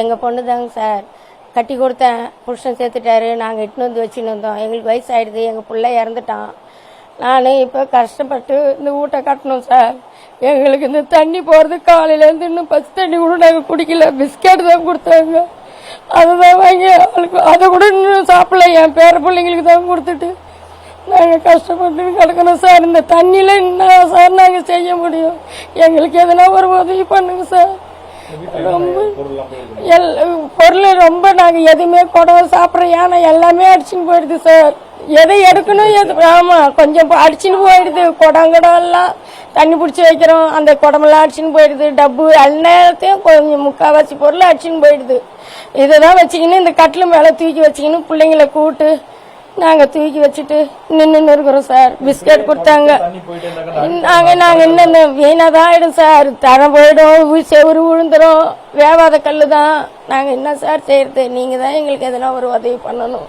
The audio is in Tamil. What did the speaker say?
எங்கள் பொண்ணு தாங்க சார். கட்டி கொடுத்தேன், புருஷன் சேர்த்துட்டாரு. நாங்கள் இட்டுன்னு வந்து வச்சுன்னு வந்தோம். எங்களுக்கு வயசாயிடுது, எங்கள் பிள்ளை இறந்துட்டான். நான் இப்போ கஷ்டப்பட்டு இந்த வீட்டை கட்டணும் சார். எங்களுக்கு இந்த தண்ணி போகிறது காலையிலேருந்து இன்னும் பச்சை தண்ணி கூட நாங்கள் குடிக்கல. பிஸ்கெட் தான் கொடுத்தாங்க, அதுதான் வாங்கி அவளுக்கு அதை கூட இன்னும் சாப்பிடல. என் பேர பிள்ளைங்களுக்கு தான் கொடுத்துட்டு நாங்கள் கஷ்டப்பட்டு கிடக்கணும் சார். இந்த தண்ணியில் என்ன சார் நாங்கள் செய்ய முடியும்? எங்களுக்கு எதனா ஒரு உதவி பண்ணுங்க சார். ரொம்ப பொருள் ரொம்ப நாங்கள் எதுவுமே குடம் சாப்பிட்றோம். ஏன்னா எல்லாமே அடிச்சுன்னு போயிடுது சார். எதை எடுக்கணும் ஆமாம், கொஞ்சம் அடிச்சுன்னு போயிடுது. குடம் எல்லாம் தண்ணி பிடிச்சி வைக்கிறோம், அந்த குடமெல்லாம் அடிச்சுன்னு போயிடுது. டப்பு எல்லாத்தையும் கொஞ்சம் முக்கால்வாசி பொருள் அடிச்சுன்னு போயிடுது. இதை தான் வச்சுக்கின்னு இந்த கட்டில் மேலே தூக்கி வச்சுக்கின்னு பிள்ளைங்களை கூப்பிட்டு நாங்கள் தூக்கி வச்சுட்டு நின்று இருக்கிறோம் சார். பிஸ்கட் கொடுத்தாங்க. நாங்கள் இன்னும் வீணாக தான் ஆகிடும் சார். தரம் போயிடும், செவுறு விழுந்துடும், வேவாத கல் தான். நாங்கள் என்ன சார் செய்யறது? நீங்கள் தான் எங்களுக்கு எதனா ஒரு உதவி பண்ணணும்.